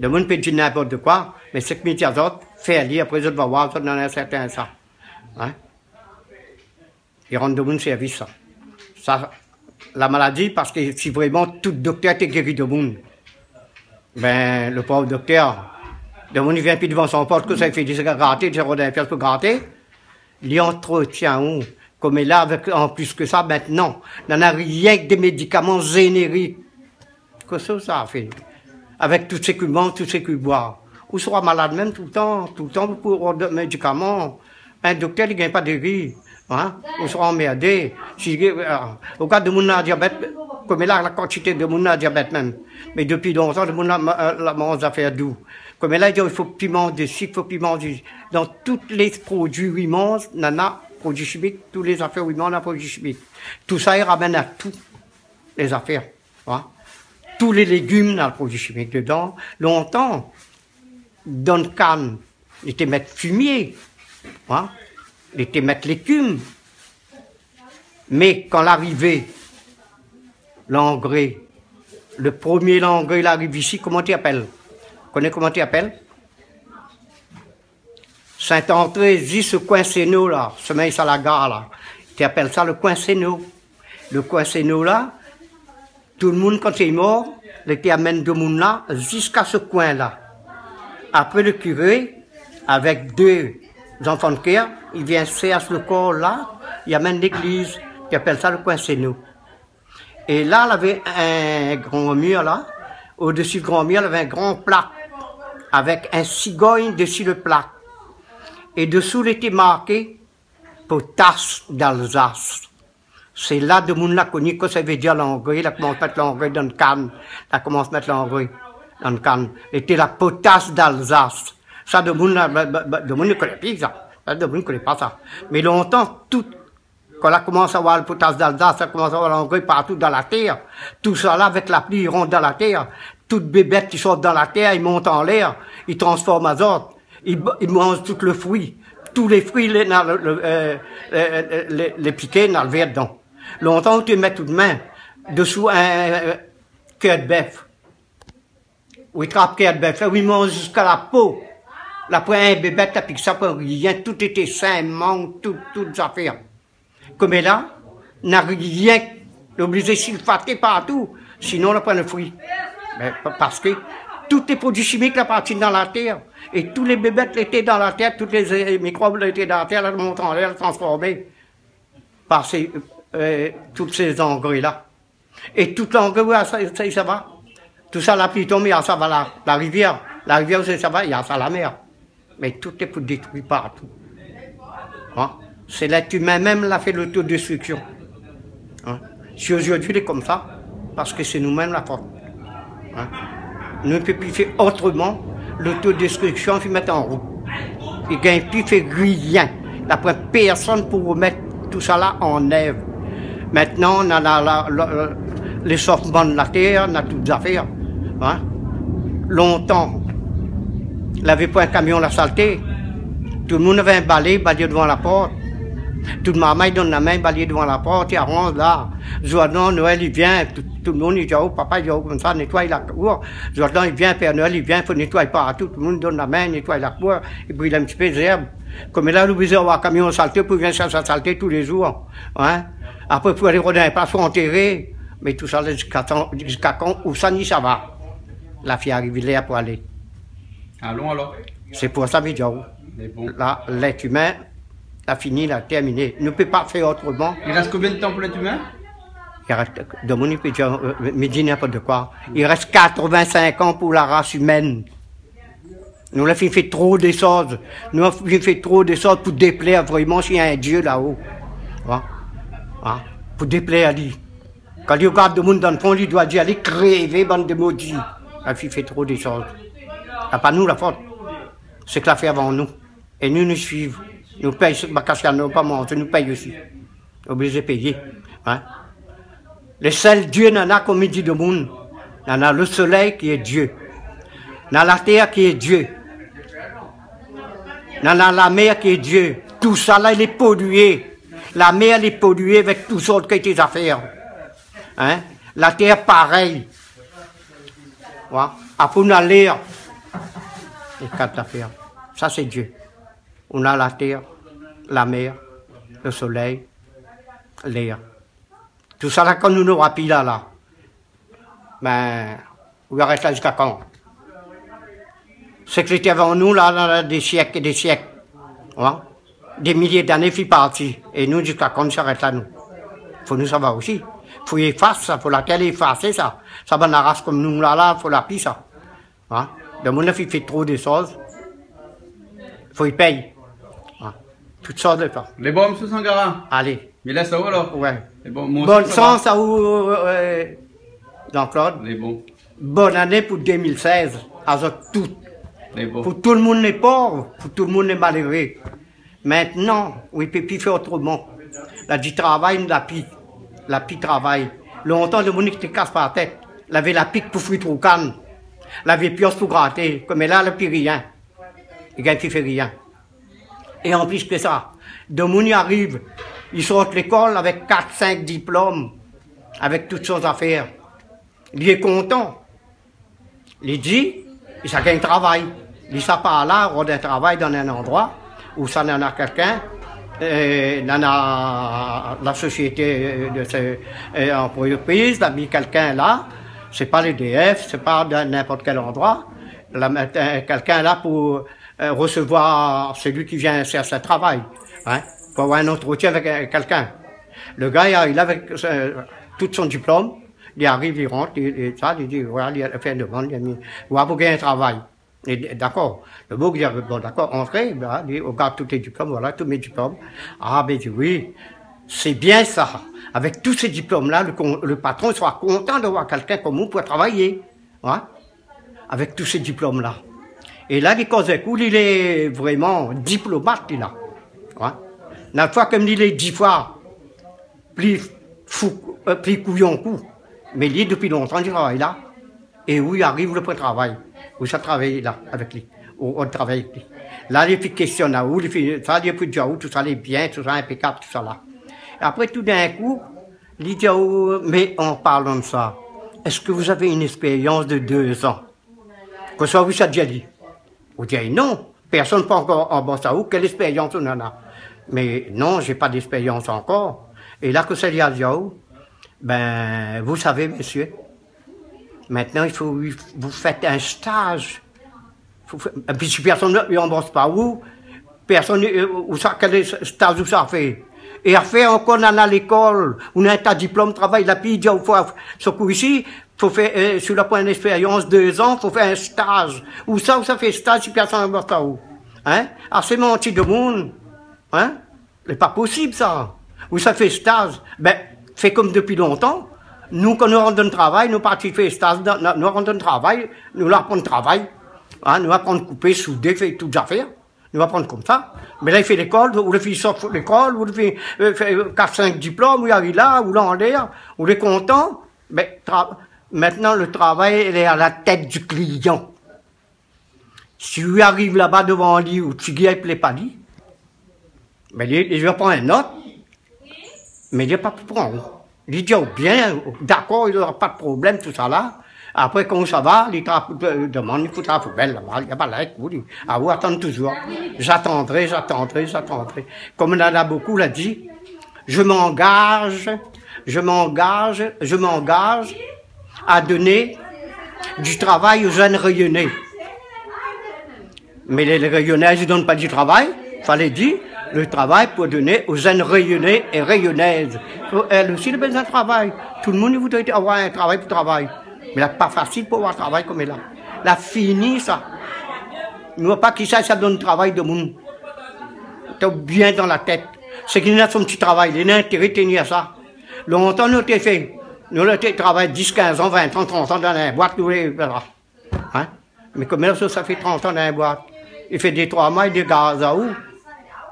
Le monde peut dire n'importe quoi, mais ce que métier autres, faire lire, après, ils vont voir, ça dans un certain ça. Hein? Ils rendent de mon service, ça. La maladie, parce que si vraiment tout docteur est guéri de monde, ben, le pauvre docteur, de monde, il vient plus devant son porte, que ça fait des gratter, des euros d'un pièce pour gratter, il entretient, comme est là, avec, en plus que ça, maintenant, il n'y en a rien que des médicaments génériques. Que ça fait? Avec tous ces cubes, tous ces cubes boire. Ou sera malade même tout le temps pour des médicaments. Un docteur, il ne gagne pas de vie. Hein? Ou sera emmerdé. Au cas de mon diabète, comme là, la quantité de mon diabète même. Mais depuis longtemps, le monde a fait doux. Comme là, il faut piment de sucre, il faut piment de... Dans tous les produits, oui, mange, nana, produits chimiques, tous les affaires, oui, on a produits chimiques. Tout ça, il ramène à tout les affaires. Hein? Tous les légumes dans le produit chimique dedans. Longtemps, dans le canne, il était mettre fumier, hein? Il était mettre l'écume. Mais quand l'arrivée, l'engrais, le premier engrais, il arrive ici, comment tu appelles? Tu connais comment tu appelles? Saint-André, dit ce coin Sénot là, ce mec à la gare là, tu appelles ça le coin Sénot. Le coin Sénot là, tout le monde, quand il est mort, il était amène de monde là jusqu'à ce coin-là. Après le curé, avec deux enfants de cœur, il vient faire le corps là, il amène l'église, il appelle ça le coin Sénot. Et là, il avait un grand mur là, au-dessus du grand mur, il avait un grand plaque, avec un cigogne dessus le plaque. Et dessous, il était marqué potasse d'Alsace. C'est là de monde l'a connu que ça veut dire l'engrais, il a commencé à mettre l'engrais dans le canne, il a commencé à mettre l'engrais dans le canne. C'était la potasse d'Alsace. Ça, de monde ne connaît pas ça. Ça, de monde ne connaît pas ça. Mais longtemps, tout, quand on a commencé à voir la potasse d'Alsace, on a commencé à voir l'engrais partout dans la terre. Tout ça là, avec la pluie, ils rentrent dans la terre. Toutes bébêtes qui sortent dans la terre, ils montent en l'air, ils transforment azote, ils mangent tout le fruit. Tous les fruits, les piquets, dans le verre dedans. Longtemps, tu mets tout de main dessous un cœur de bœuf. Ou il trappe cœur de bœuf. Là, où il mange jusqu'à la peau. Là, après un bébé, t'as piqué ça pour rien. Tout était sain, manque, toutes affaires. Comme là, n'a rien obligé de sulfater partout. Sinon, on prend le fruit. Mais, parce que tous les produits chimiques là partent dans la terre. Et tous les bébêtes étaient dans la terre, tous les microbes étaient dans la terre, elles montent en l'air, transformés par tous ces engrais-là. Et tout l'engrais, ça va. Tout ça, la pluie tombe, il y a ça va la rivière. La rivière, ça va, il y a ça la mer. Mais tout est pour détruire partout. Hein? C'est l'être humain même l'a fait l'autodestruction. Hein? Si aujourd'hui il est comme ça, parce que c'est nous-mêmes la faute. Hein? Nous ne pouvons plus faire autrement. L'autodestruction, il met en route. Il ne gagne plus, fait rien. Il n'y a pas personne pour remettre tout ça là en œuvre. Maintenant, on a l'échauffement de la terre, on a toutes les affaires. Hein? Longtemps, il n'avait pas un camion la saleté. Tout le monde avait un balai devant la porte. Toute maman donne la main, balai devant la porte, il arrange là. Jordan, Noël, il vient, tout le monde, il dit, oh, papa, il dit, oh, comme ça, nettoie la cour. Jordan, il vient, Père Noël, il vient, il faut nettoyer partout. Tout le monde donne la main, nettoie la cour, il brûle un petit peu d'herbe. Comme là, nous besoin d'avoir un camion saleté pour venir chercher la saleté tous les jours. Hein? Après, pour aller rôder un place, pour enterrer. Mais tout ça, jusqu'à quand, où ça n'y ça va. La fille arrive là pour aller. Allons alors. C'est pour ça, vidéo. Bon. Là, l'être humain a fini, il a terminé. Il ne peut pas faire autrement. Il reste combien de temps pour l'être humain? Il reste, de mon mais dis n'importe quoi. Il reste 85 ans pour la race humaine. Nous avons fait trop de choses. Nous avons fait trop de choses pour déplaire vraiment s'il y a un Dieu là-haut. Hein? Hein? Pour déplaire à lui. Quand il regarde le monde dans le fond, il doit dire allez crever, bande de maudits. Il fait trop de choses. Ce n'est pas nous la faute. C'est que l'a fait avant nous. Et nous suivons. Nous payons, parce qu'on n'a pas mangé, nous payons aussi. Obligés de payer. Hein? Le seul Dieu n'en a comme il dit de monde. Il en a le soleil qui est Dieu. Il en a la terre qui est Dieu. Il en a la mer qui est Dieu. Tout ça là, il est pollué. La mer, elle est polluée avec toutes sortes de affaires. Hein? La terre, pareil. Ouais. Après, on a l'air. les quatre affaires. Ça, c'est Dieu. On a la terre, la mer, le soleil, l'air. Tout ça, là, quand nous n'aurons plus là, ben, on va rester là jusqu'à quand? C'est que c'était avant nous, là, des siècles et des siècles. Hein? Des milliers d'années, puis parti. Et nous, jusqu'à quand on s'arrête là, nous? Il faut nous savoir aussi. Il faut effacer ça, il faut laquelle effacer ça. Ça va la race comme nous, là, il faut la pire, ça. Hein? Le monde, il fait trop de choses. Il faut y payer. Hein? Toutes sortes de choses. Les bons, M. Sangara. Allez. Mais là, ça va alors? Ouais. Les bons, moi Bonne aussi, ça va. chance à vous, Jean-Claude. Les bons. Bonne année pour 2016. Avec tout. Les bons. Pour tout le monde les pauvres, pour tout le monde les malheureux. Maintenant, oui, peut plus faire autrement. Là, du travail, la pi travail. Longtemps, le monde qui te casse par la tête. L'avait la pique pour foutre au canne. L'avait pioche pour gratter. Comme là, il n'a plus rien. Il gagne, il fait rien. Et en plus que ça, de monde y arrive, ils sortent de l'école avec 4-5 diplômes, avec toutes choses à faire. Il est content. Il dit, il a gagne travail. Il ça par là, on a un travail dans un endroit où ça en a quelqu'un, dans la société de cette entreprise, il a mis quelqu'un là, c'est pas l'EDF, c'est pas dans n'importe quel endroit, quelqu'un là pour recevoir celui qui vient faire ce travail, hein, pour avoir un entretien avec quelqu'un. Le gars, il a avec tout son diplôme, il arrive, il rentre, il dit, voilà, il a fait une demande, il a mis, voilà, pour gagner un travail. D'accord. Le beau dit, bon, d'accord, entrez, ben, il regarde tous les diplômes, voilà, tous mes diplômes. Ah, ben, il dit, oui, c'est bien ça. Avec tous ces diplômes-là, le patron sera content de voir quelqu'un comme vous pour travailler. Hein? Avec tous ces diplômes-là. Et là, il cause un coup, il est vraiment diplomate, il a. Hein? La fois, comme il est 10 fois plus fou, plus couillon coup. Mais lui, depuis longtemps, il travaille là. Et où il arrive le point de travail. Où ça travaille là, avec lui. Où on travaille avec lui. Là, il fait question là, où il fait ça, il fait déjà où, tout ça, les biens, tout ça, impeccable, tout ça là. Et après, tout d'un coup, il dit, oh, mais en parlant de ça, est-ce que vous avez une expérience de 2 ans? Que ça vous a déjà dit? Vous dites, non, personne ne peut encore en bosse à où, quelle expérience on en a? Mais non, j'ai pas d'expérience encore. Et là, que ça dit à Diao, ben, vous savez, monsieur, maintenant, il faut vous faites un stage. Et puis si personne ne rembourse pas où, personne où ça, quel stage où ça fait. Et à faire encore dans l'école, on a un diplôme, travail, la puis il dit, il faut, ce coup ici, faut faire, sur le point d'expérience, 2 ans, faut faire un stage. Où ça fait stage si personne ne rembourse pas où. Hein? Ah, c'est menti de monde. Hein? C'est pas possible, ça. Où ça fait stage? Ben, fait comme depuis longtemps. Nous, quand nous rentrons dans le travail, nous partons faire stage, nous rentrons dans le travail, nous apprenons le travail. Hein, nous apprenons à couper, souder, faire toutes les affaires. Nous apprenons comme ça. Mais là, il fait l'école, ou le fils sort de l'école, ou le fait 4-5 diplômes, ou il arrive là, ou là en l'air, ou il est content. Mais maintenant, le travail, il est à la tête du client. Si lui arrive là-bas devant lui, ou tu ne plaît pas lui, mais il va prendre une note, mais il n'est pas pour prendre. Il dit, oh bien, d'accord, il n'aura pas de problème, tout ça là. Après, quand ça va, il demande, il foutra la poubelle là-bas, il n'y a pas là, ah, vous attendez toujours. J'attendrai. Comme on en a beaucoup, l'a dit, je m'engage à donner du travail aux jeunes rayonnés. Mais les rayonnais, ils ne donnent pas du travail, fallait dire, le travail pour donner aux jeunes rayonnés et rayonnaises. Elle aussi, elle a besoin de travail. Tout le monde voudrait avoir un travail pour travail. Mais là, pas facile pour avoir un travail comme là. Là, fini ça. Ne vois pas qui ça donne travail de monde. Tu bien dans la tête. C'est qu'il a son petit travail, il a intérêt de tenir ça. Longtemps, nous avons fait. Nous avons travaillé 10, 15 ans, 20 ans, 30 ans dans la boîte, nous hein? Mais comme ça fait 30 ans dans la boîte. Il fait des 3 mois, il des gaz à où?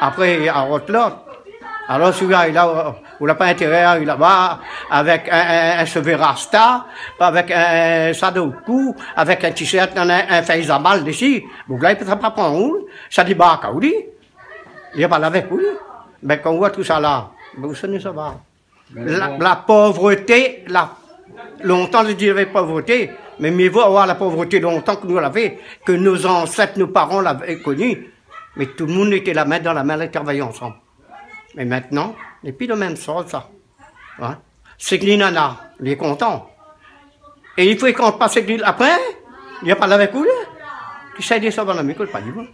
Après, à Rotelot. Alors, celui-là, il n'a pas intérêt, il là-bas, avec un cheveu rasta, avec un sadeau de cou, avec un t-shirt, un faisamal d'ici. Vous là, il ne peut pas prendre où? Ça débarque à où? Il n'y a pas avec où? Mais quand on voit tout ça là, vous savez, ça va. La pauvreté, longtemps je dirais pauvreté, Mais mieux vaut avoir la pauvreté longtemps que nous l'avons, que nos ancêtres, nos parents l'avaient connue. Mais tout le monde était la main dans la main, à travailler ensemble. Mais maintenant, il n'est plus le même sort, ça. Hein? C'est que les nanas, il est content. Et il faut qu'on passe l'île après, il n'y a pas avec vous, qui s'est dit ça dans la micro, pas du tout.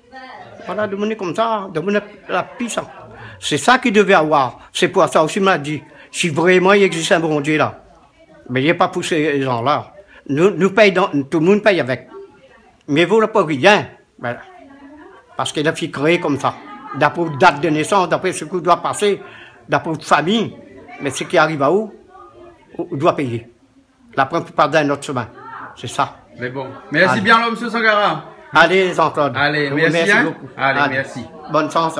Voilà, de mener comme ça, de mener la pisse. C'est ça qu'il devait avoir. C'est pour ça aussi, il m'a dit, si vraiment il existe un bon Dieu là, mais il n'est pas pour ces gens-là. Nous payons, tout le monde paye avec. Mais vous, le pas rien. Voilà. Parce qu'il a fait créer comme ça. D'après la date de naissance, d'après ce qu'on doit passer, d'après la famille. Mais ce qui arrive à où, on doit payer. La preuve part d'un autre chemin. C'est ça. Mais bon. Merci allez. Bien, M. Sangara. Allez, Jean-Claude. Allez, merci. Beaucoup. Allez, merci. Bonne chance.